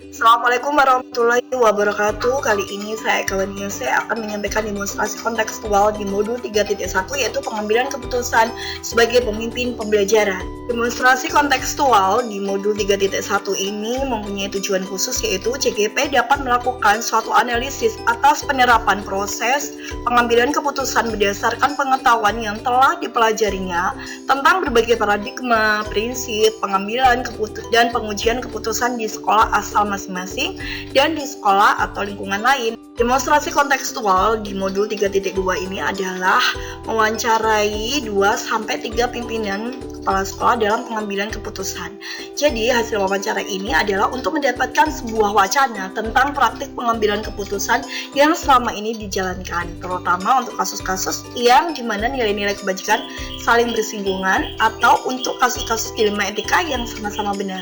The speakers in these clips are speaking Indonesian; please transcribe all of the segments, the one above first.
Assalamualaikum warahmatullahi wabarakatuh. Kali ini saya akan menyampaikan demonstrasi kontekstual di modul 3.1 yaitu pengambilan keputusan sebagai pemimpin pembelajaran. Demonstrasi kontekstual di modul 3.1 ini mempunyai tujuan khusus yaitu CGP dapat melakukan suatu analisis atas penerapan proses pengambilan keputusan berdasarkan pengetahuan yang telah dipelajarinya tentang berbagai paradigma, prinsip, pengambilan keputusan dan pengujian keputusan di sekolah asal masing-masing dan di sekolah atau lingkungan lain. Demonstrasi kontekstual di modul 3.2 ini adalah mewawancarai 2-3 pimpinan kepala sekolah dalam pengambilan keputusan. Jadi hasil wawancara ini adalah untuk mendapatkan sebuah wacana tentang praktik pengambilan keputusan yang selama ini dijalankan, terutama untuk kasus-kasus yang dimana nilai-nilai kebajikan saling bersinggungan atau untuk kasus-kasus dilema etika yang sama-sama benar.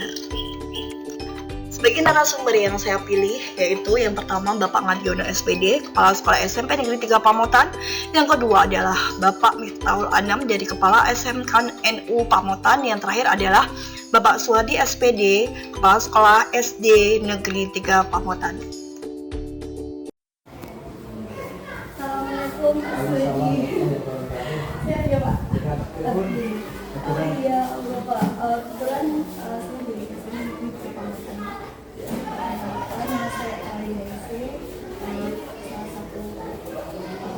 Sebagai narasumber yang saya pilih yaitu yang pertama Bapak Ngadiono SPD, Kepala Sekolah SMP Negeri 3 Pamotan. Yang kedua adalah Bapak Miftahul Anam dari Kepala SMK NU Pamotan. Yang terakhir adalah Bapak Suhadi SPD, Kepala Sekolah SD Negeri 3 Pamotan. Assalamualaikum ya Pak. Oh iya Bapak, kebetulan saya jadi kesini di Pamotan. Karena saya koordinasi salah satu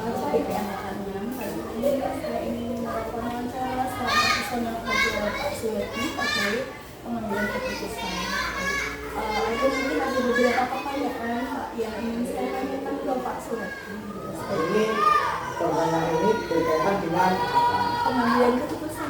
apa IP angkatan 6. Hari ini saya ingin melakukan wawancara selama personal kerja Pak Suwedi terkait pengambilan keputusan. Ada mungkin ada beberapa pertanyaan Pak yang ingin saya tanyakan ke Pak Suwedi. Ini pertanyaan ini berkaitan dengan pengambilan keputusan.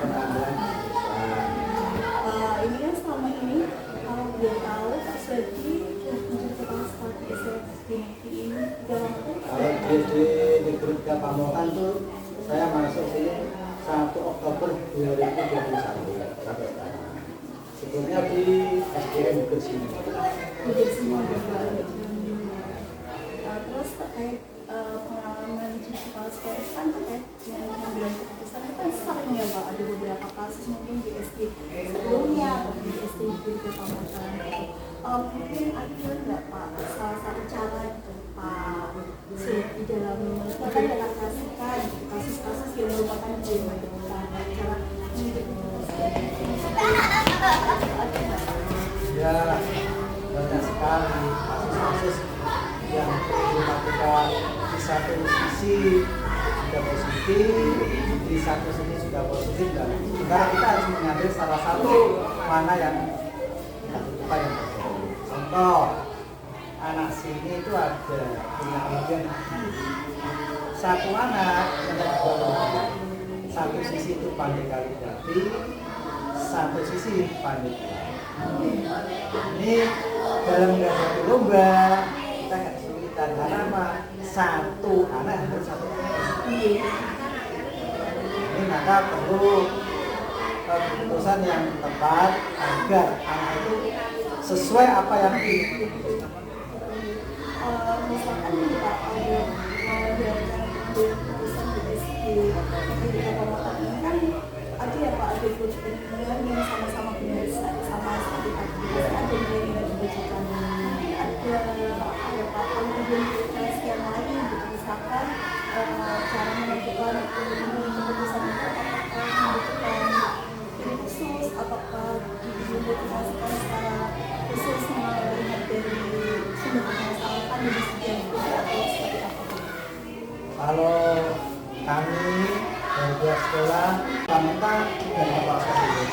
Ini kan selama ini kalau boleh tahu Pak Suwedi menjadi kepala sekolah di SMP ini dalam kalau di Negeri 3 Pamotan itu saya masuk sini 1 Oktober 2021 sampai sekarang. Sebelumnya di SDN Negeri sini. Jadi semua terus terkait pengalaman di kepala sekolah kan terkait dengan pengambilan keputusan itu kan sering ya Pak, ada beberapa kasus mungkin di SD sebelumnya atau di SD di Pamotan. Mungkin ada nggak Pak salah satu cara itu Pak di dalam mengatasikan kasus-kasus yang merupakan dilema etika, cara Ya, banyak sekali kasus-kasus yang kita di satu sisi sudah positif, di satu sisi sudah positif, dan sekarang kita harus mengambil salah satu mana yang apa yang terjadi. Contoh, anak sini itu ada punya kemudian satu anak yang terjadi satu sisi itu pandai kaligrafi, satu sisi pandai ini dalam menghadapi lomba kita nggak kesulitan karena apa? Satu anak harus satu ini maka perlu keputusan yang tepat agar anak itu sesuai apa yang diputuskan. Misalkan kita ada keputusan di SD di Pamotan ini kan ada ya Pak, ada keputusan yang sama-sama benar sama seperti tadi ada nilai-nilai kebajikan, ada apa ya Pak, kemudian prioritas yang lain gitu, misalkan cara menentukan keputusan itu apakah membutuhkan ini khusus apakah dipublikasikan secara khusus melihat dari sumber permasalahan di sekian atau seperti apa? Kalau kami dari pihak sekolah minta dan kepala sekolah.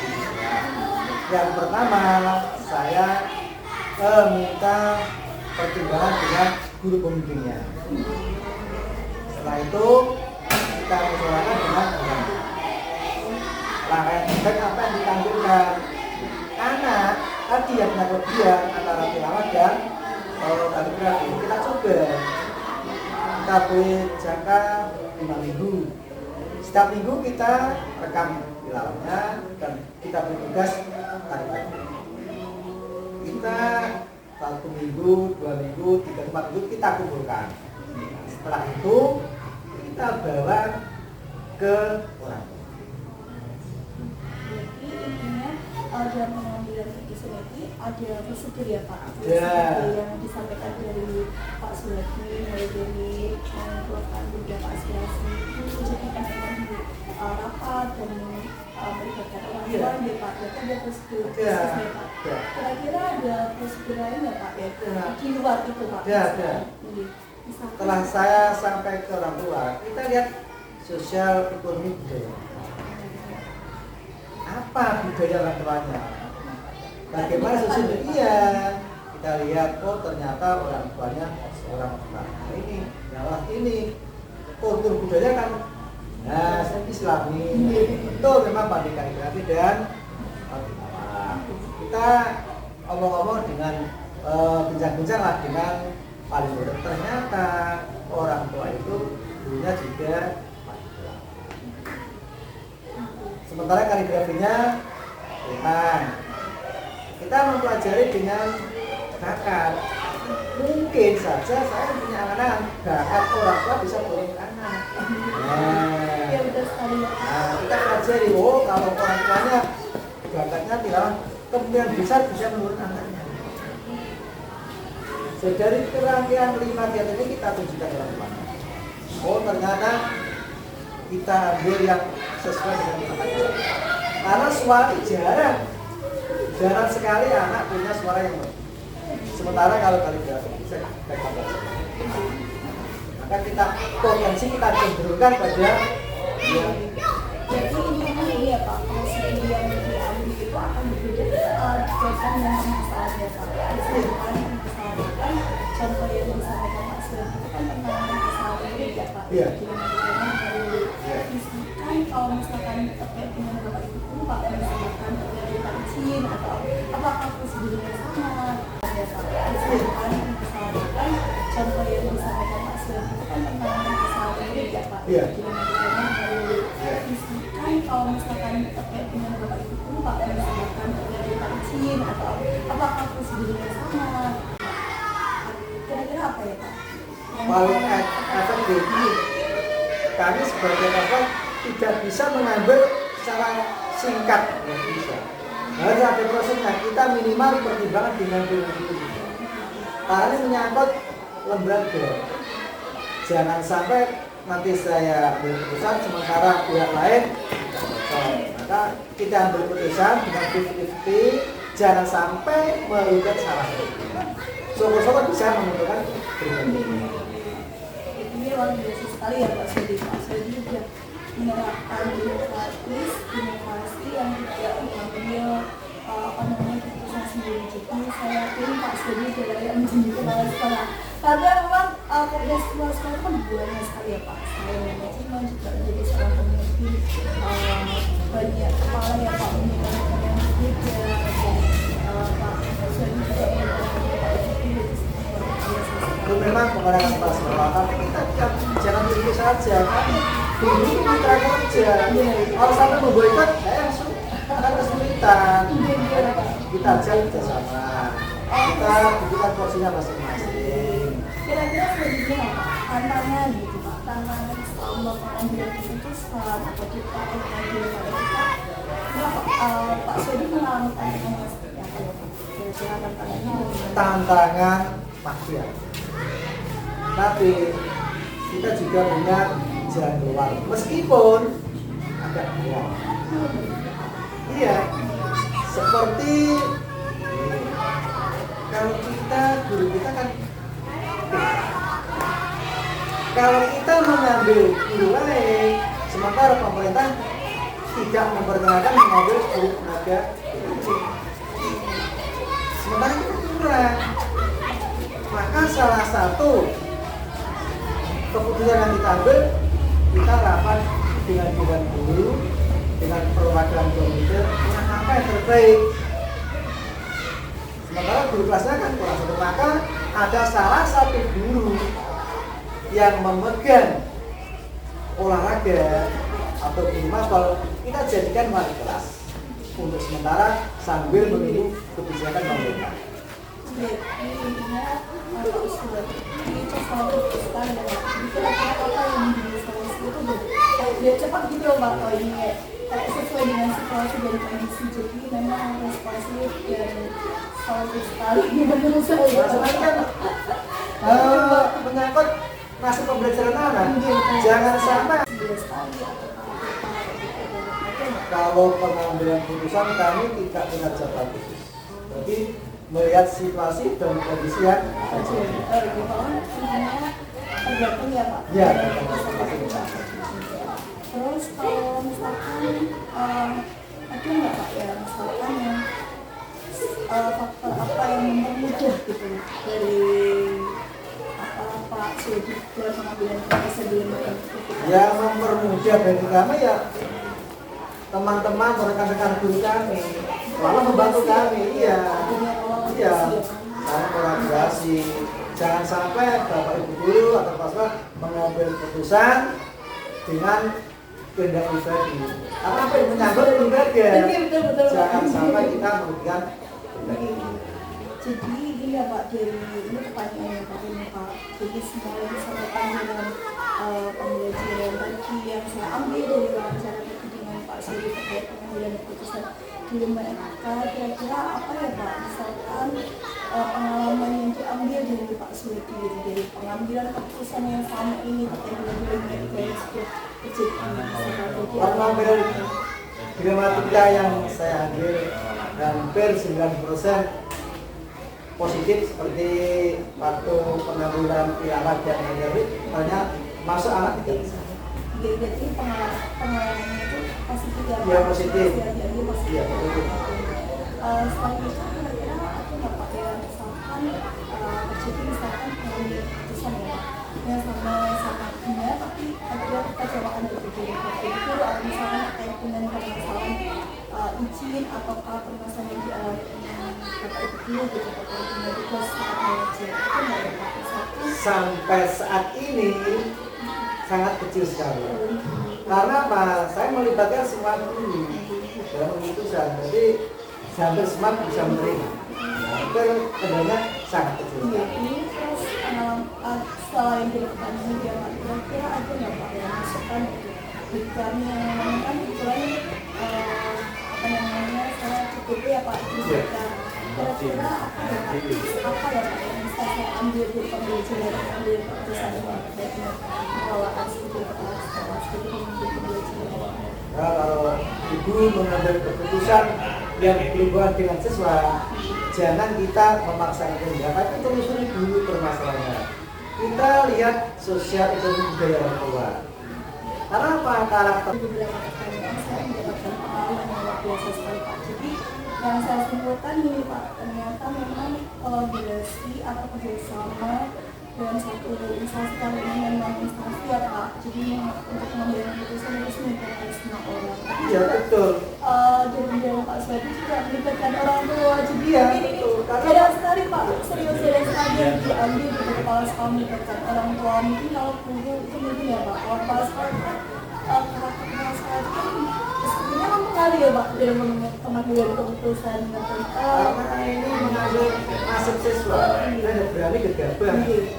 Yang pertama saya minta pertimbangan dengan guru pembimbingnya. Setelah itu kita musyawarahkan dengan orang. Langkah yang terbaik apa yang ditampilkan anak tadi yang punya kelebihan antara tilawah dan kaligrafi kita coba. Kita beri jangka 5 minggu. Setiap minggu kita rekam tilawahnya dan kita beri tugas kaligrafi. Kita 1 minggu, 2 minggu, 3, 4 minggu kita kumpulkan. Setelah itu kita bawa ke orang tua. Jadi intinya dalam pengambilan keputusan ini ada prosedur ya Pak, Ya. prosedur yang disampaikan dari Pak Sulaki mulai dari mengeluarkan beberapa aspirasi itu jadi kan memang di rapat dan melibatkan orang tua ya Pak, berarti ada prosedur khususnya Pak. Kira-kira ada prosedur lain ya Pak ya di luar itu Pak? Ada. Setelah saya sampai ke orang tua, kita lihat sosial ekonomi budaya. Apa budaya orang tuanya? Bagaimana sosial media? Kita lihat, oh ternyata orang tuanya seorang ulama ini, dakwah ini, kultur budaya kan, nah Islami, itu memang pandai kaligrafi dan kita ngomong-ngomong dengan bincang-bincang lah dengan paling mudah. Ternyata orang tua itu dulunya juga sementara kaligrafinya Tuhan. Kita mempelajari dengan bakat. Mungkin saja saya punya anak-anak, bakat orang tua bisa turun ke anak. Nah, kita pelajari, oh kalau orang tuanya bakatnya tidak, kemungkinan besar bisa menurun anaknya. So, dari kerangkaian 5 kegiatan ini kita tunjukkan orang tua. Oh ternyata kita ambil yang sesuai dengan bakat. Karena suara jarang sekali anak punya suara yang baik. Sementara kalau kaligrafi bisa kita baca. Maka kita potensi kita cenderungkan pada yang jadi ini ya Pak, prosedur yang diambil itu akan berbeda berdasarkan dengan masalahnya Pak. Misalkan contoh yang disampaikan Pak Sultan itu kan tentang masalah ini ya Pak. Iya. Misalkan kalau misalkan terkait dengan Bapak Ibu Pak, misalkan terkait dengan izin atau apakah prosedurnya sama ya Pak. Misalkan contoh yang disampaikan Pak Sultan itu kan tentang masalah ini ya Pak. Iya. Misalkan kalau misalkan terkait dengan Bapak Ibu Pak, misalkan terkait dengan izin atau apakah prosedurnya sama, kira-kira apa ya Pak? paling efektif. Kami sebagai tokoh tidak bisa mengambil secara singkat, nggak bisa. Harus ada prosesnya. Kita minimal pertimbangan dengan itu. Karena ini menyangkut lembaga. Jangan sampai nanti saya ambil keputusan sementara pihak lain tidak cocok. Maka kita ambil keputusan dengan 50-50, jangan sampai merugikan salah satu. Sokor-sokor bisa menentukan berbeda. Ini luar biasa sekali ya Pak Sudi. Pak Sudi juga menerapkan inovasi yang tidak mengambil keputusan sendiri. Jadi saya yakin Pak Sudi adalah yang menjadi kepala sekolah. Karena memang kepala sekolah itu kan banyak sekali ya Pak. Saya manajemen juga menjadi seorang pemimpin banyak kepala ya Pak, pemimpin yang berbeda. Dan Pak Sudi juga Itu memang pengenalan kepala sekolah, tapi kita jangan begitu saja. Dulu kita kerja, kalau sampai memboikot, saya akan kesulitan. Kita ajak bersama, kita butuhkan porsinya masing-masing. Kira-kira selanjutnya apa? Tantangan gitu Pak, tantangan selama pengambilan keputusan atau kita mengambil kita. Pak Sudi mengalami tantangan seperti apa ya Pak? Kira-kira tantangannya Tantangan maksiat. Tapi kita juga punya jalan keluar, meskipun agak berat. Iya, seperti kalau kita guru kita kan, kalau kita mengambil guru lain, sementara pemerintah tidak memperkenalkan mengambil guru tenaga pendidik. Sementara itu kurang. Maka salah satu keputusan yang kita ambil, kita rapat dengan dewan guru, dengan perwakilan komite, dengan apa yang terbaik. Sementara guru kelasnya kan kurang satu, maka ada salah satu guru yang memegang olahraga atau guru maspal, kita jadikan wali kelas untuk sementara sambil menunggu kebijakan pemerintah. intinya Pak Ustadz ini cepat putuskan dan kira-kira apa yang menjadi solusi itu biar cepat gitu loh Pak, kalau ini kayak sesuai dengan situasi dan kondisi, jadi memang responsif dan solid sekali menurut saya. Masalahnya kan menyangkut nasib pembelajaran anak. Jangan sampai kalau pengambilan putusan kami tidak punya jabatan khusus. Jadi melihat situasi dan kondisi yang tergantung ya Pak. Ya. Terus kalau misalkan ada nggak Pak ya misalkan yang faktor apa yang mempermudah gitu dari Pak Sudi dalam pengambilan keputusan di lembaga itu? yang mempermudah bagi kami ya teman-teman rekan-rekan guru kami selalu membantu kami. Iya, karena kolaborasi. Jangan sampai Bapak Ibu guru atau Pak mengambil keputusan dengan kehendak pribadi. Karena apa yang menyangkut pribadi ya. Betul. Jangan sampai kita merugikan pribadi. Jadi ini ya Pak, dari ini pertanyaannya Pak ini Pak. Jadi semua yang disampaikan dalam pembelajaran tadi yang saya ambil dari wawancara tadi dengan Pak Sudi terkait pengambilan keputusan di lembaga MK, kira-kira apa ya Pak? Misalkan pengalaman yang diambil dari Pak Sudi gitu, dari pengambilan keputusan yang sama ini terkait dengan lembaga MK yang sudah terjadi. Pengambilan gramatika yang saya ambil hampir 9% positif, seperti waktu pengambilan piala dan menjadi banyak masuk anak tidak bisa. Jadi pengalamannya itu positif ya? Iya, positif. Jadi positif. Iya, positif. Selain itu kira-kira aku nggak Pak ya misalkan jadi misalkan pengambil keputusan ya yang sama punya tapi ada kekecewaan gitu dari guru atau misalkan terkait dengan permasalahan izin ataukah permasalahan yang dialami Bapak Ibu gitu terkait dengan tugas saat mengajar itu nggak ya Pak misalkan Sampai saat ini sangat kecil sekali. Karena apa? Saya melibatkan semua guru dalam keputusan. Jadi hampir semua bisa menerima. Hampir kendalanya sangat kecil sekali. ini terus selain dari pertanyaan dia Pak, kira-kira ada nggak Pak yang masukan untuk kami yang kan kebetulan apa namanya saya cukup ya Pak di kita kira-kira apa ya Pak yang bisa saya ambil dari pembelajaran ambil keputusan ini terkait dengan pengelolaan studi kepala sekolah studi pemimpin pembelajaran. Nah, kalau ibu mengambil keputusan yang berhubungan dengan siswa, jangan kita memaksakan kehendak, tapi telusuri dulu permasalahannya. Kita lihat sosial ekonomi budaya orang tua. Karena apa? Karakter Di beberapa pertanyaan saya mendapatkan pengalaman yang luar biasa sekali Pak. Jadi yang saya simpulkan ini Pak, ternyata memang kolaborasi atau kerjasama dalam satu instansi kali ini memang instansi ya Pak. Jadi untuk pengambilan keputusan harus melibatkan semua orang. iya betul. Dan Pak Sudi juga melibatkan orang tua. Jadi Iya, ini betul. beda sekali Pak, serius sekali yang diambil di kepala sekolah melibatkan orang tua. Mungkin kalau guru itu mungkin ya Pak, kalau kepala sekolah itu kan karakter kepala sekolah itu kan sebenarnya mempengaruhi ya Pak dalam pengambilan keputusan. Karena ini mengambil nasib siswa, kita tidak berani gegabah.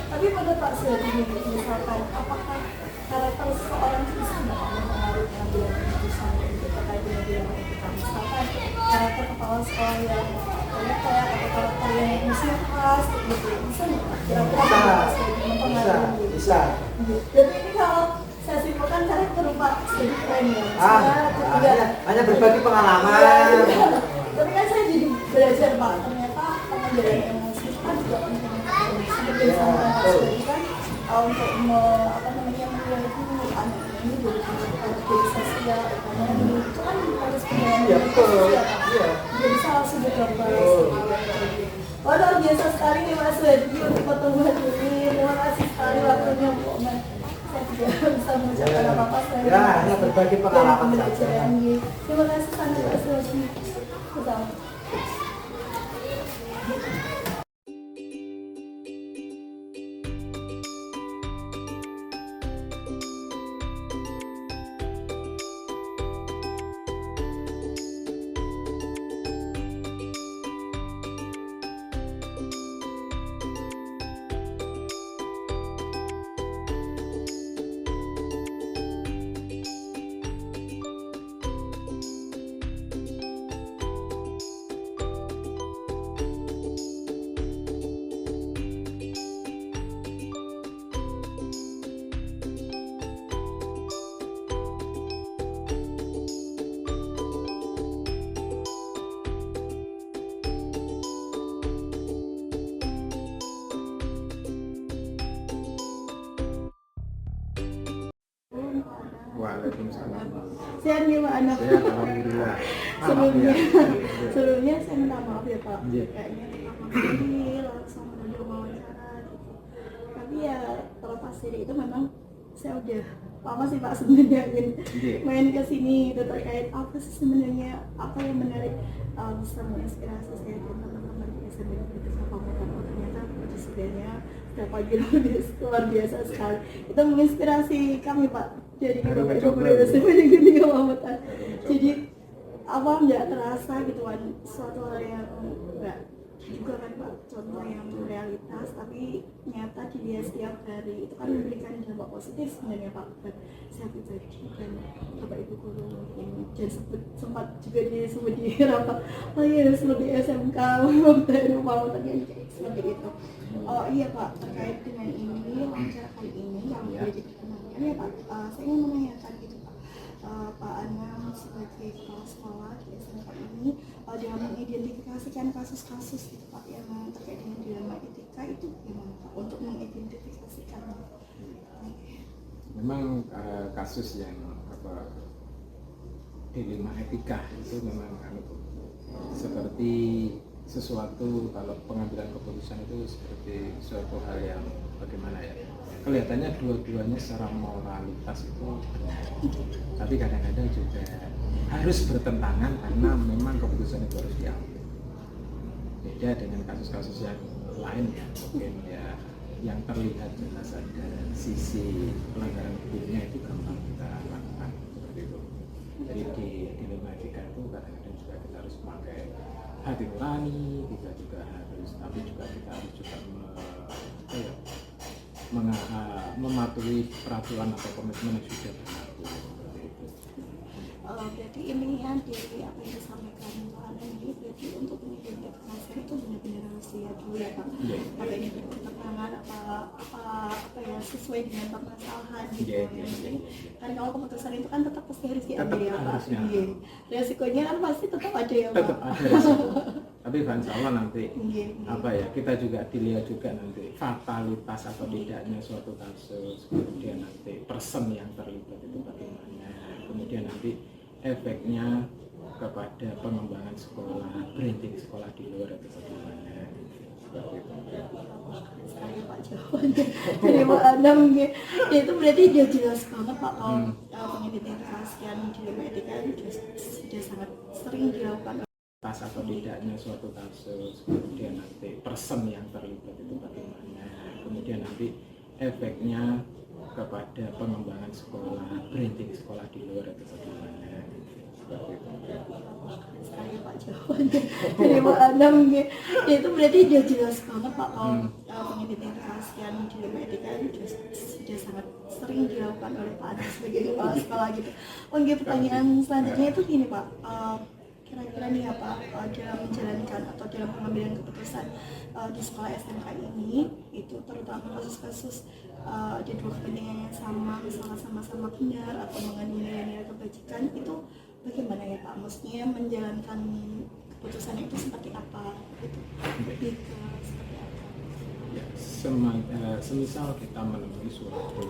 Tapi pada Pak Sudi misalkan apakah karakter seorang siswa mempengaruhi pengambilan keputusan untuk terkait dengan bidang kita, misalkan karakter kepala sekolah yang kayak atau karakter yang musuh khas gitu bisa nggak Pak? Kira-kira Pak Sudi mempengaruhi? Bisa. Jadi ini kalau saya simpulkan karakter Pak Sudi keren ya. Hanya berbagi pengalaman. Iya. Tapi kan saya jadi belajar Pak, ternyata pengambilan emosi kan juga penting seperti misalkan Pak Sudi kan untuk apa namanya menilai dulu anak ini dari sosial ekonomi itu kan harus Iya betul. ya Pak. Iya. Jadi salah sudut gambar. Oh. Wah luar biasa sekali nih Mas Wedi untuk pertemuan ini. Terima kasih sekali waktunya Bu. Saya tidak bisa mengucapkan apa-apa. Ya, hanya berbagi pengalaman Pembelajaran saja. ini. Terima kasih sampai bertemu. Waalaikumsalam. Sehat nih Pak Anak. Sehat, alhamdulillah. Sebelumnya, Ya. sebelumnya saya minta maaf ya Pak. Iya. Kayaknya pertama kali langsung menuju wawancara gitu. Tapi ya terlepas dari itu memang saya udah lama sih Pak sebenarnya ingin Iya. main ke sini itu terkait apa sih sebenarnya apa yang menarik bisa menginspirasi saya dan teman-teman di SMP itu sama Pamutan. Oh, ternyata sebenarnya berapa jurnalis luar biasa sekali. Itu menginspirasi kami Pak. Jadi Baru Bapak Ibu mencoba, guru Bu. SMP di Pamutan. Mencoba. Jadi apa nggak terasa gitu kan suatu hal yang nggak juga kan Pak, contoh yang realitas tapi nyata dilihat setiap hari itu kan memberikan dampak positif sebenarnya Pak buat saya pribadi dan Bapak Ibu guru mungkin dan sempat juga disebut di rapat oh iya seperti SMK Pamutan yang kayak seperti itu. Oh iya Pak, terkait dengan ini wawancara kali ini yang Ya. menjadi pertanyaan ya Pak, saya ingin menanyakan gitu Pak. Pak Anam sebagai kepala sekolah di SMK ini dalam mengidentifikasikan kasus-kasus gitu Pak yang terkait dengan dilema etika itu gimana Pak untuk mengidentifikasikan? Memang kasus yang dilema etika itu memang seperti sesuatu kalau pengambilan keputusan itu seperti suatu hal yang bagaimana ya, kelihatannya dua-duanya secara moralitas itu benar, tapi kadang-kadang juga harus bertentangan karena memang keputusan itu harus diambil. Beda dengan kasus-kasus yang lain ya, mungkin ya yang terlihat jelas ada sisi pelanggaran hukumnya itu gampang kita lakukan seperti itu. Jadi di dilema etika itu kadang-kadang juga kita harus pakai hati nurani, kita juga harus, tapi juga kita harus juga mematuhi peraturan atau komitmen yang sudah berlaku seperti itu. Berarti intinya dari apa yang disampaikan Pak Anam ini berarti untuk mengidentifikasi itu benar-benar harus lihat dulu ya Pak. Iya. Apa ini bertentangan apa ya sesuai dengan permasalahan gitu. Iya, Ya. iya, Jadi iya. kan kalau keputusan itu kan tetap pasti harus diambil Tetap ya Pak. harusnya. Iya. Resikonya kan pasti tetap ada ya Pak. Tetap ada resiko. Tapi insya Allah nanti Iya. apa ya, kita juga dilihat juga nanti fatalitas atau tidaknya suatu kasus, kemudian nanti person yang terlibat itu bagaimana, kemudian nanti efeknya kepada pengembangan sekolah, branding sekolah di luar itu bagaimana, seperti itu. Sekali Pak jawabannya dari Pak Anam ya, itu berarti dia jelas banget Pak kalau pengidentifikasian dilema etika itu sudah sangat sering dilakukan. Tas atau tidaknya suatu kasus, kemudian nanti person yang terlibat itu bagaimana, kemudian nanti efeknya kepada pengembangan sekolah, branding sekolah di luar itu bagaimana, seperti itu. Sekali Pak jawabannya dari Pak Anam ya, itu berarti dia jelas banget Pak kalau pengidentifikasian dilema etika itu sudah sangat sering dilakukan oleh Pak Anam sebagai kepala sekolah gitu. Oke, pertanyaan selanjutnya itu gini Pak, kira-kira nih ya Pak, dalam menjalankan atau dalam pengambilan keputusan di sekolah SMK ini itu terutama kasus-kasus ada dua kepentingan yang sama, misalnya sama-sama benar atau mengandung nilai-nilai kebajikan itu bagaimana ya Pak? Maksudnya menjalankan keputusan itu seperti apa? Gitu. Lebih ke seperti apa? Ya, semisal kita menemui suatu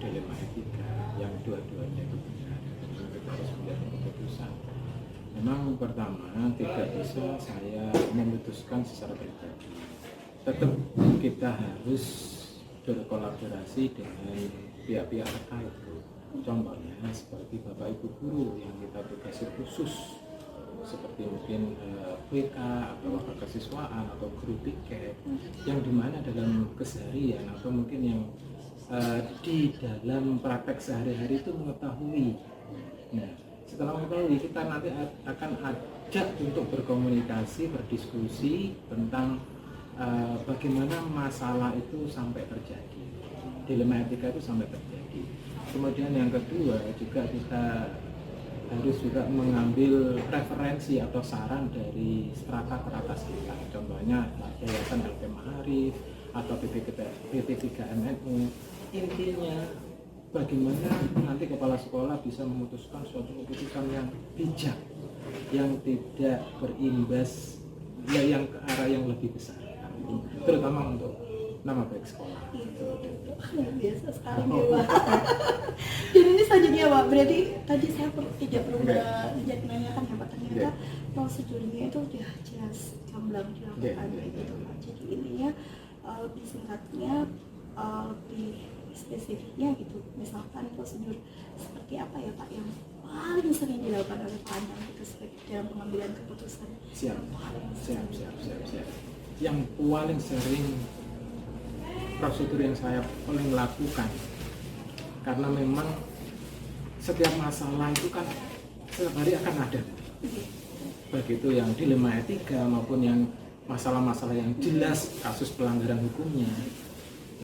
dilema etika yang dua-duanya itu benar, kemudian kita harus menjadi keputusan. Memang pertama tidak bisa saya memutuskan secara pribadi. Tetap kita harus berkolaborasi dengan pihak-pihak terkait. Contohnya seperti Bapak Ibu guru yang kita tugasi khusus, seperti mungkin PK atau kesiswaan atau guru piket, yang dimana dalam keseharian atau mungkin yang di dalam praktek sehari-hari itu mengetahui. Nah, setelah mengetahui, kita nanti akan ajak untuk berkomunikasi, berdiskusi tentang bagaimana masalah itu sampai terjadi, dilema etika itu sampai terjadi. Kemudian yang kedua juga kita harus juga mengambil referensi atau saran dari strata teratas kita. Contohnya Yayasan LP Ma'arif atau PP3MNU. Intinya bagaimana nanti kepala sekolah bisa memutuskan suatu keputusan yang bijak, yang tidak berimbas, yang ke arah yang lebih besar, terutama untuk nama baik sekolah. Itu luar biasa sekali nih Pak. Dan ini selanjutnya Pak, berarti tadi saya tidak perlu menanyakan ya Pak, ternyata prosedurnya itu udah jelas gamblang dilakukan gitu Pak. Jadi intinya lebih singkatnya, lebih spesifiknya gitu, misalkan prosedur seperti apa ya Pak yang paling sering dilakukan oleh Pak Anang itu sebagai dalam pengambilan keputusan. Siap. Yang paling sering prosedur yang saya paling lakukan, karena memang setiap masalah itu kan setiap hari akan ada, baik itu yang dilema etika maupun yang masalah-masalah yang jelas kasus pelanggaran hukumnya.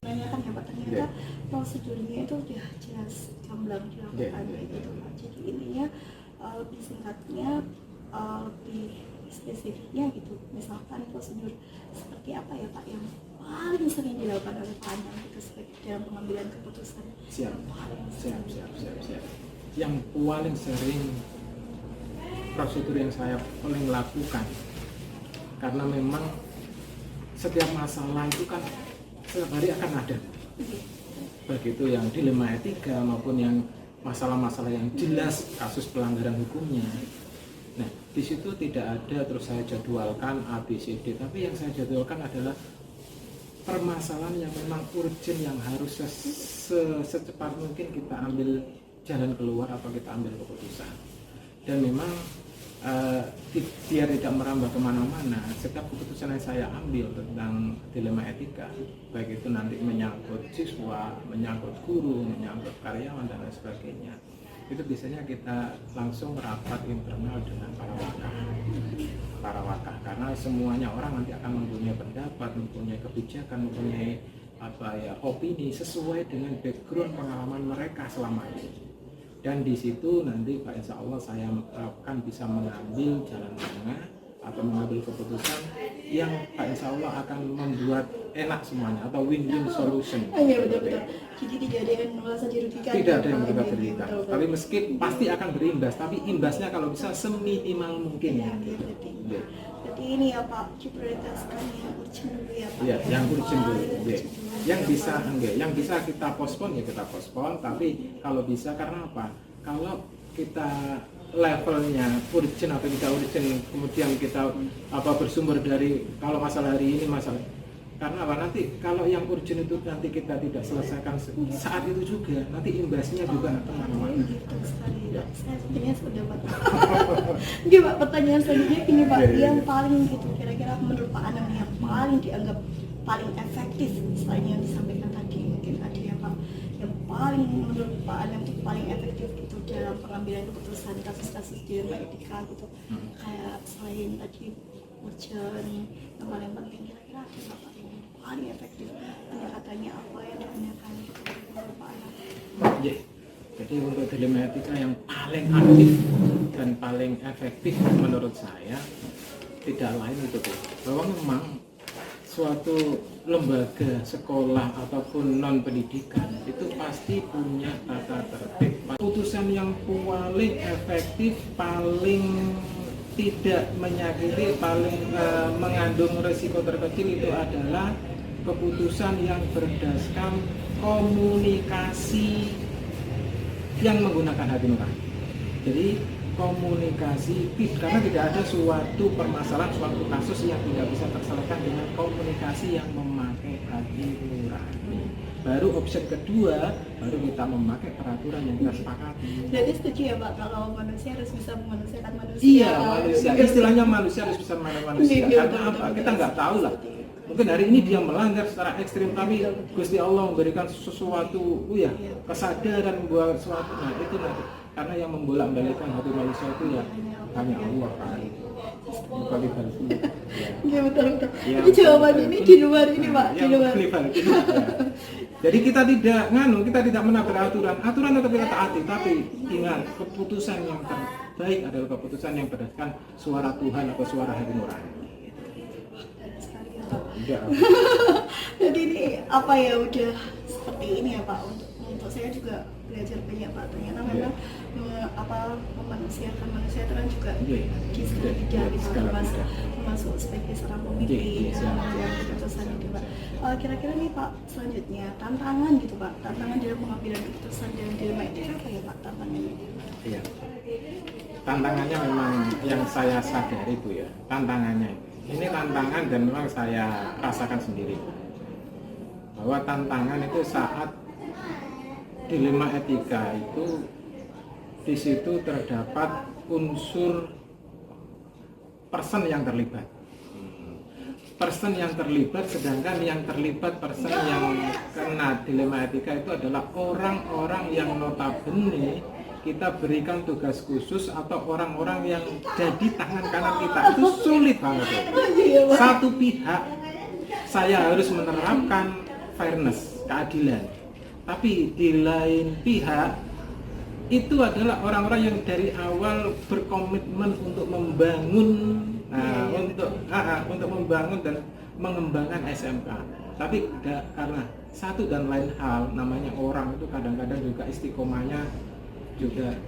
Menanyakan ya Pak, ternyata prosedurnya itu udah jelas gamblang dilakukan gitu Pak. Jadi intinya lebih singkatnya, lebih spesifiknya gitu, misalkan prosedur seperti apa ya Pak yang paling sering dilakukan oleh Pak Anang itu sebagai dalam pengambilan keputusan. Siap. Yang paling sering prosedur yang saya paling lakukan, karena memang setiap masalah itu kan setiap hari akan ada, baik itu yang dilema etika maupun yang masalah-masalah yang jelas kasus pelanggaran hukumnya. Nah, di situ tidak ada terus saya jadwalkan A, B, C, D, tapi yang saya jadwalkan adalah permasalahan yang memang urgent, yang harus secepat mungkin kita ambil jalan keluar atau kita ambil keputusan. Dan memang biar tidak merambah kemana-mana, setiap keputusan yang saya ambil tentang dilema etika, baik itu nanti menyangkut siswa, menyangkut guru, menyangkut karyawan dan lain sebagainya, itu biasanya kita langsung rapat internal dengan para wakah, karena semuanya orang nanti akan mempunyai pendapat, mempunyai kebijakan, mempunyai opini sesuai dengan background pengalaman mereka selama ini. Dan di situ nanti Pak Insya Allah saya akan bisa mengambil jalan tengah atau mengambil keputusan yang Pak Insya Allah akan membuat enak semuanya atau win-win solution. Iya betul. Jadi tidak ada yang merasa dirugikan. Tidak ada yang merasa dirugikan. Tapi meski pasti akan berimbas, tapi imbasnya kalau bisa seminimal mungkin. Berarti ini ya Pak, diprioritaskan yang urgent dulu ya Pak. Iya, yang urgent dulu. Yang bisa kita postpone ya kita postpone, tapi kalau bisa, karena apa? Kalau kita levelnya urgent atau tidak urgent, kemudian kita bersumber dari kalau masalah hari ini masalah, karena apa? Nanti kalau yang urgent itu nanti kita tidak selesaikan saat itu juga, nanti imbasnya juga kemana-mana. Gitu sekali. Saya sebenarnya sependapat. Oke Pak, pertanyaan selanjutnya ini Pak, yang paling gitu kira-kira menurut Pak Anang yang paling dianggap paling efektif selain yang disampaikan tadi, mungkin ada ya Pak yang paling menurut Pak Anang itu paling efektif gitu dalam pengambilan keputusan kasus-kasus dilema etika gitu, kayak selain tadi urgent, yang paling penting kira-kira ada nggak Pak yang paling efektif, pendekatannya apa yang digunakan gitu menurut Pak Anang? Jadi untuk dilema etika yang paling aktif dan paling efektif menurut saya tidak lain itu bahwa memang suatu lembaga sekolah ataupun non pendidikan itu pasti punya tata tertib. Putusan yang paling efektif, paling tidak menyakiti, paling mengandung risiko terkecil itu adalah keputusan yang berdasarkan komunikasi yang menggunakan hati nurani. Jadi komunikasi, karena tidak ada suatu permasalahan, suatu kasus yang tidak bisa terselesaikan dengan komunikasi yang memakai hati nurani. Baru opsi kedua, baru kita memakai peraturan yang kita sepakati. Jadi setuju ya Pak, kalau manusia harus bisa memanusiakan manusia. Iya, manusia. Istilahnya manusia harus bisa memanusiakan manusia. Karena apa? Kita nggak tahu lah. Mungkin hari ini dia melanggar secara ekstrim, tapi Gusti Allah memberikan sesuatu, kesadaran buat sesuatu. Nah itu nanti. Karena yang membolak-balikkan hati manusia itu ya hanya Allah kan. Bukan dibalik. Iya betul. Jadi jawaban ini di luar ini Pak, di luar. Jadi kita tidak menabrak aturan tetap kita taati, tapi ingat keputusan yang terbaik adalah keputusan yang berdasarkan suara Tuhan atau suara hati nurani. Jadi ini apa ya, udah seperti ini ya Pak, untuk saya juga belajar banyak Pak, ternyata memang memanusiakan manusia itu kan juga di segala bidang, termasuk sebagai seorang pemimpin yang keputusan itu Pak. Kira-kira nih Pak, selanjutnya tantangan gitu Pak, tantangan dalam pengambilan keputusan dalam dilema etika apa ya Pak tantangannya? Iya. Tantangannya memang yang saya sadari Bu ya, tantangannya ini tantangan dan memang saya rasakan sendiri bahwa tantangan itu saat dilema etika itu di situ terdapat unsur person yang terlibat. Person yang terlibat, sedangkan yang terlibat person yang kena dilema etika itu adalah orang-orang yang notabene kita berikan tugas khusus atau orang-orang yang jadi tangan kanan kita. Itu sulit banget. Satu pihak saya harus menerapkan fairness, keadilan, tapi di lain pihak itu adalah orang-orang yang dari awal berkomitmen untuk membangun, untuk membangun dan mengembangkan SMK. Tapi karena satu dan lain hal, namanya orang itu kadang-kadang juga istiqomahnya juga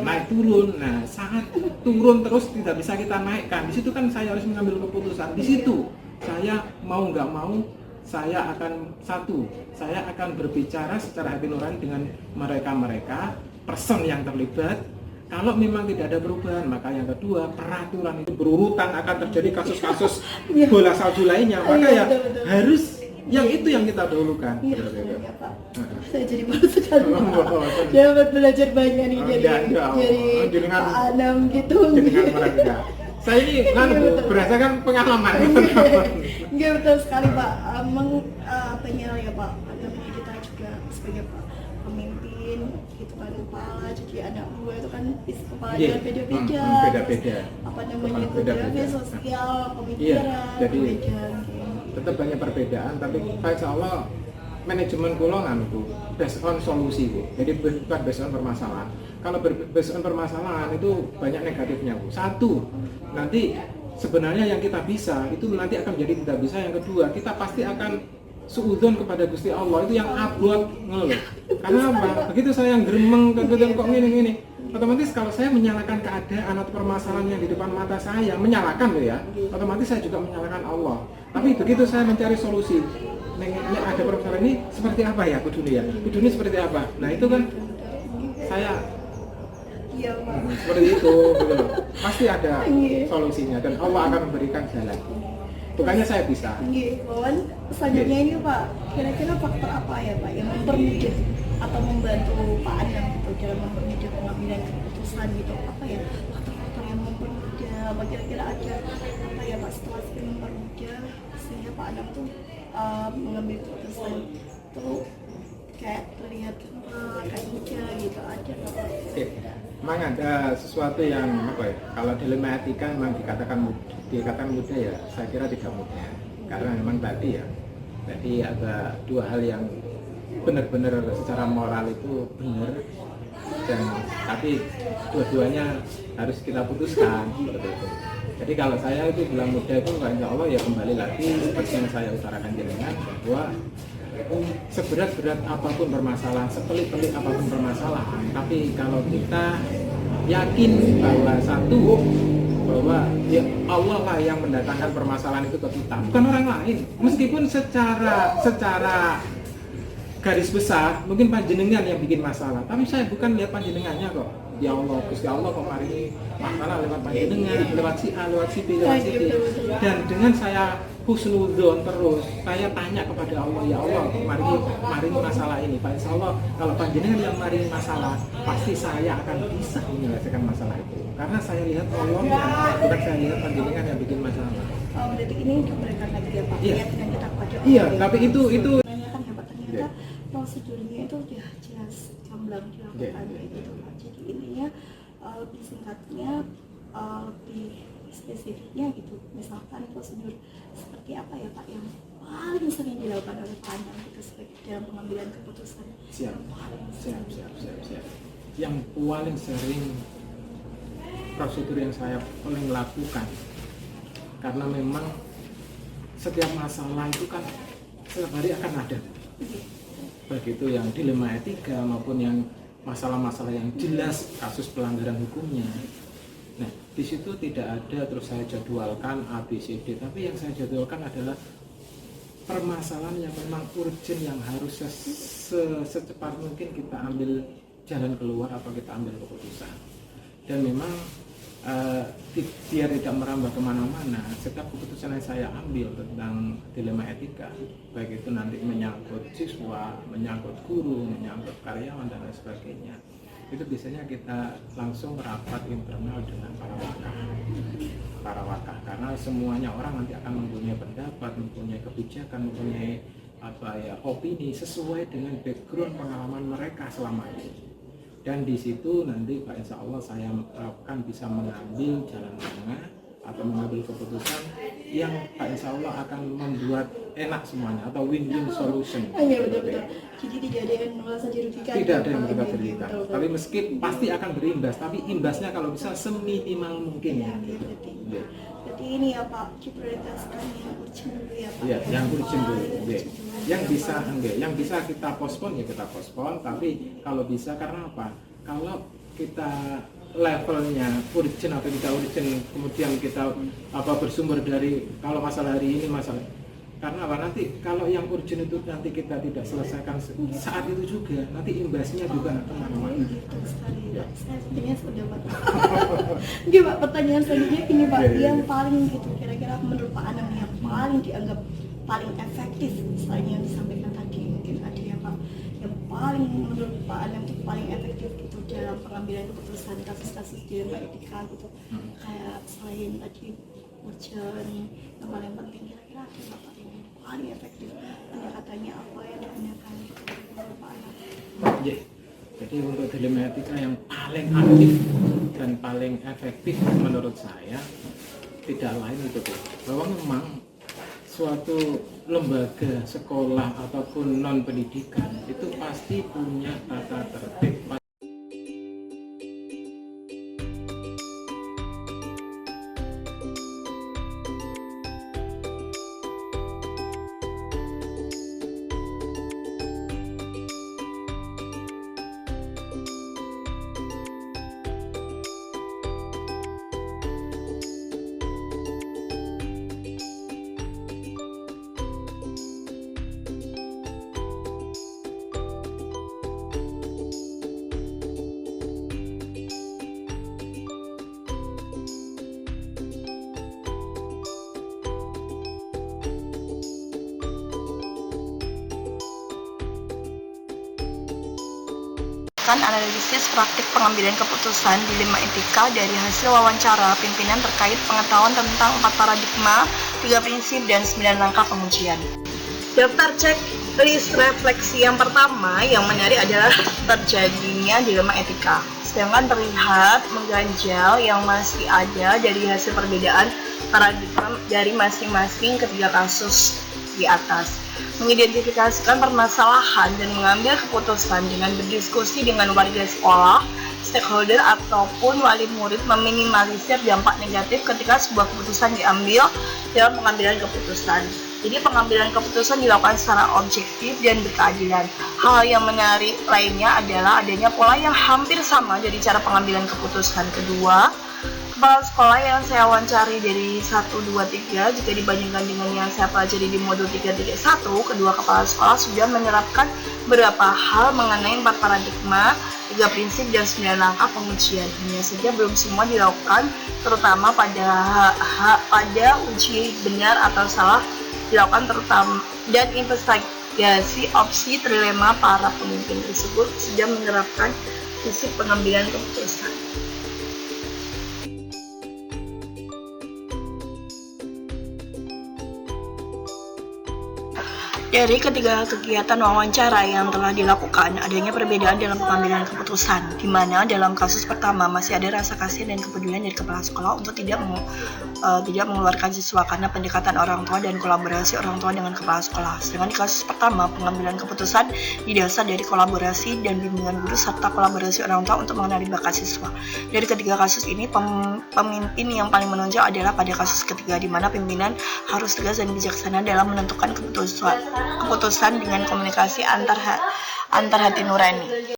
naik turun. Nah, saat turun terus tidak bisa kita naikkan. Di situ kan saya harus mengambil keputusan. Di situ saya mau nggak mau, saya akan berbicara secara hati nurani dengan mereka person yang terlibat. Kalau memang tidak ada perubahan, maka yang kedua, peraturan itu berurutan akan terjadi kasus-kasus bola salju lainnya. Maka ya harus yang itu yang kita dahulukan. Iya Pak. Saya jadi baru sekali dapat belajar banyak nih dari Pak Anam gitu. Saya ini kan berdasarkan pengalaman. Enggak, betul sekali Pak. Pengen ya Pak, kita juga sebagai pemimpin gitu kan, kepala jadi anak buah itu kan kepala juga beda-beda. Apa namanya itu beda sosial, pemikiran, jadi beda. Tetap banyak perbedaan, tapi insya Allah manajemen kula itu based on solusi Bu. Jadi bukan based on permasalahan. Kalau based on permasalahan itu banyak negatifnya Bu. Satu, nanti sebenarnya yang kita bisa itu nanti akan menjadi tidak bisa. Yang kedua, kita pasti akan suudzon kepada Gusti Allah, itu yang abot ngeluh. Karena apa? Begitu saya yang gremeng kok gini, otomatis kalau saya menyalahkan keadaan atau permasalahan yang di depan mata saya, menyalahkan loh ya, otomatis saya juga menyalahkan Allah. Tapi begitu saya mencari solusi, ada permasalahan ini seperti apa ya kudunya seperti apa? Nah itu kan saya seperti itu, gitu. Pasti ada solusinya dan Allah akan memberikan jalan. Bukannya saya bisa. Wawan, selanjutnya ini Pak, kira-kira faktor apa ya Pak yang mempermudah atau membantu Pak Anam gitu dalam mempermudah pengambilan keputusan gitu? Apa ya faktor-faktor yang mempermudah? Apa kira-kira ada apa ya Pak situasi yang mempermudah sehingga Pak Anam tuh mengambil keputusan tuh kayak terlihat kayak mudah gitu, ada nggak Pak? Memang ada sesuatu yang apa ya? Kalau dilema etika memang dikatakan mudah ya, saya kira tidak mudah. Karena memang tadi ada dua hal yang benar-benar secara moral itu benar, dan tapi dua-duanya harus kita putuskan seperti itu. Jadi kalau saya itu bilang mudah itu insya Allah ya kembali lagi seperti yang saya utarakan jenengan bahwa seberat-berat apapun permasalahan, sepelik-pelik apapun permasalahan, tapi kalau kita yakin bahwa bahwa ya Allah lah yang mendatangkan permasalahan itu ke kita, bukan orang lain. Meskipun secara garis besar mungkin panjenengan yang bikin masalah, tapi saya bukan lihat panjenengannya kok. Ya Allah, Gusti Allah kok hari ini masalah lewat panjenengan, lewat si A, lewat si B, lewat si D. Dan dengan saya husnudzon terus, saya tanya kepada Allah, ya Allah, mari masalah ini. Pak Insya Allah, kalau panjenengan yang mari masalah, pasti saya akan bisa menyelesaikan masalah itu. Karena saya lihat Allah, bukan saya lihat panjenengan yang bikin masalah. Berarti ini diberikan lagi ya Pak, iya. Dengan kita kepada Allah. Iya, tapi itu menanyakan ya Pak, ternyata prosedurnya itu udah jelas gamblang dilakukan gitu Pak. Jadi intinya lebih singkatnya, lebih spesifiknya gitu. Misalkan prosedur seperti apa ya Pak yang paling sering dilakukan oleh Pak Anam gitu sebagai dalam pengambilan keputusan? Siap. Yang paling sering prosedur yang saya paling lakukan, karena memang setiap masalah itu kan setiap hari akan ada, begitu yang dilema etika maupun yang masalah-masalah yang jelas kasus pelanggaran hukumnya. Nah, di situ tidak ada terus saya jadwalkan A, B, C, D, tapi yang saya jadwalkan adalah permasalahan yang memang urgent yang harus secepat mungkin kita ambil jalan keluar atau kita ambil keputusan. Dan memang biar tidak merambah kemana-mana, setiap keputusan yang saya ambil tentang dilema etika, baik itu nanti menyangkut siswa, menyangkut guru, menyangkut karyawan dan lain sebagainya, itu biasanya kita langsung rapat internal dengan para wakah, karena semuanya orang nanti akan mempunyai pendapat, mempunyai kebijakan, mempunyai opini sesuai dengan background pengalaman mereka selama ini. Dan di situ nanti Pak Insya Allah saya akan bisa mengambil jalan tengah atau mengambil keputusan yang Pak Insya Allah akan membuat enak semuanya atau win-win solution. Iya betul-betul. Jadi tidak ada yang merasa dirugikan. Tidak ada yang merasa dirugikan. Tapi meski pasti akan berimbas, tapi imbasnya kalau bisa seminimal mungkin. Iya, berarti ini ya Pak, diprioritaskan yang urgent dulu ya Pak. Iya, yang urgent dulu. Yang bisa kita pospon ya kita pospon, tapi kalau bisa karena apa? Kalau kita levelnya urgent atau kita urgent, kemudian kita bersumber dari kalau masalah hari ini masalah karena apa, nanti kalau yang urgent itu nanti kita tidak selesaikan saat itu juga, nanti imbasnya juga kemana-mana. Gitu sekali ya. Saya sebenarnya sependapat. Oke Pak, pertanyaan selanjutnya ini Pak, yang paling gitu kira-kira menurut Pak Anam yang paling dianggap paling efektif selain yang disampaikan tadi, mungkin ada ya Pak yang paling menurut Pak Anam itu paling efektif gitu dalam pengambilan keputusan kasus-kasus dilema etika gitu, kayak selain tadi urgent yang paling penting, kira-kira ada nggak Pak yang paling efektif, pendekatannya apa yang digunakan menurut Pak Anam? Yeah. Jadi untuk dilema etika yang paling aktif dan paling efektif menurut saya tidak lain itu bahwa memang suatu lembaga sekolah ataupun non pendidikan itu pasti punya tata tertib. Analisis praktik pengambilan keputusan dilema etika dari hasil wawancara pimpinan terkait pengetahuan tentang 4 paradigma, 3 prinsip, dan 9 langkah pengujian. Daftar checklist refleksi yang pertama yang menarik adalah terjadinya dilema etika. Sedangkan terlihat mengganjal yang masih ada dari hasil perbedaan paradigma dari masing-masing ketiga kasus di atas. Mengidentifikasikan permasalahan dan mengambil keputusan dengan berdiskusi dengan warga sekolah, stakeholder, ataupun wali murid meminimalisir dampak negatif ketika sebuah keputusan diambil dalam pengambilan keputusan. Jadi pengambilan keputusan dilakukan secara objektif dan berkeadilan. Hal yang menarik lainnya adalah adanya pola yang hampir sama dari cara pengambilan keputusan. Kedua, kepala sekolah yang saya wawancari dari 1, 2, 3 jika dibandingkan dengan yang saya pelajari di modul 3.1, kedua kepala sekolah sudah menerapkan beberapa hal mengenai 4 paradigma, 3 prinsip, dan 9 langkah pengujian. Hanya saja belum semua dilakukan, terutama pada uji benar atau salah dilakukan terutama, dan investigasi opsi trilema para pemimpin tersebut sudah menerapkan prinsip pengambilan keputusan. Dari ketiga kegiatan wawancara yang telah dilakukan, adanya perbedaan dalam pengambilan keputusan, di mana dalam kasus pertama masih ada rasa kasihan dan kepedulian dari kepala sekolah untuk tidak mengeluarkan siswa karena pendekatan orang tua dan kolaborasi orang tua dengan kepala sekolah. Sedangkan di kasus pertama, pengambilan keputusan didasar dari kolaborasi dan bimbingan guru serta kolaborasi orang tua untuk mengenali bakat siswa. Dari ketiga kasus ini, pemimpin yang paling menonjol adalah pada kasus ketiga, di mana pimpinan harus tegas dan bijaksana dalam menentukan keputusan dengan komunikasi antar hati nurani.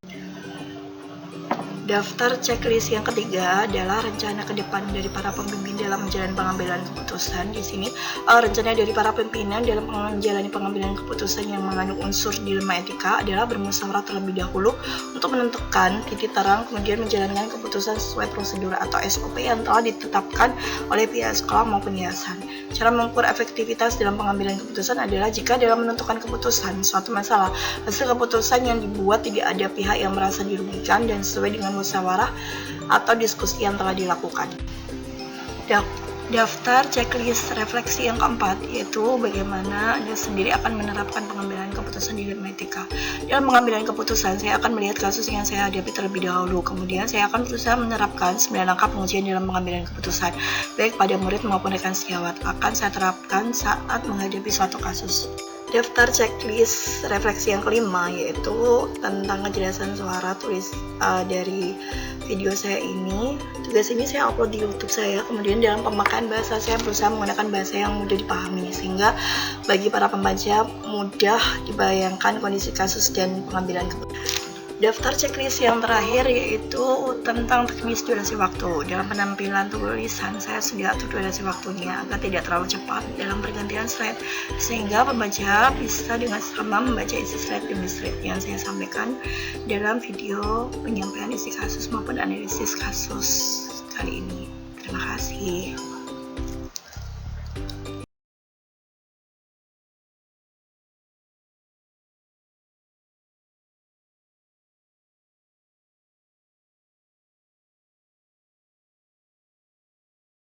Daftar checklist yang ketiga adalah rencana ke depan dari para pemimpin dalam menjalani pengambilan keputusan. Di sini rencana dari para pimpinan dalam menjalani pengambilan keputusan yang mengandung unsur dilema etika adalah bermusyawarah terlebih dahulu untuk menentukan titik terang, kemudian menjalankan keputusan sesuai prosedur atau SOP yang telah ditetapkan oleh pihak sekolah maupun yayasan. Cara mengukur efektivitas dalam pengambilan keputusan adalah jika dalam menentukan keputusan suatu masalah, hasil keputusan yang dibuat tidak ada pihak yang merasa dirugikan dan sesuai dengan musyawarah atau diskusi yang telah dilakukan. Daftar checklist refleksi yang keempat, yaitu bagaimana Anda sendiri akan menerapkan pengambilan keputusan di dilema etika. Dalam pengambilan keputusan, saya akan melihat kasus yang saya hadapi terlebih dahulu. Kemudian saya akan berusaha menerapkan 9 langkah pengujian dalam pengambilan keputusan, baik pada murid maupun rekan sejawat. Akan saya terapkan saat menghadapi suatu kasus. Daftar checklist refleksi yang kelima, yaitu tentang kejelasan suara tulis dari video saya ini. Tugas ini saya upload di YouTube saya. Kemudian dalam pemakaian bahasa, saya berusaha menggunakan bahasa yang mudah dipahami sehingga bagi para pembaca mudah dibayangkan kondisi kasus dan pengambilan keputusan. Daftar checklist yang terakhir yaitu tentang teknis durasi waktu. Dalam penampilan tulisan, saya sudah atur durasi waktunya agar tidak terlalu cepat dalam pergantian slide, sehingga pembaca bisa dengan sama membaca isi slide demi slide yang saya sampaikan dalam video penyampaian isi kasus maupun analisis kasus kali ini. Terima kasih.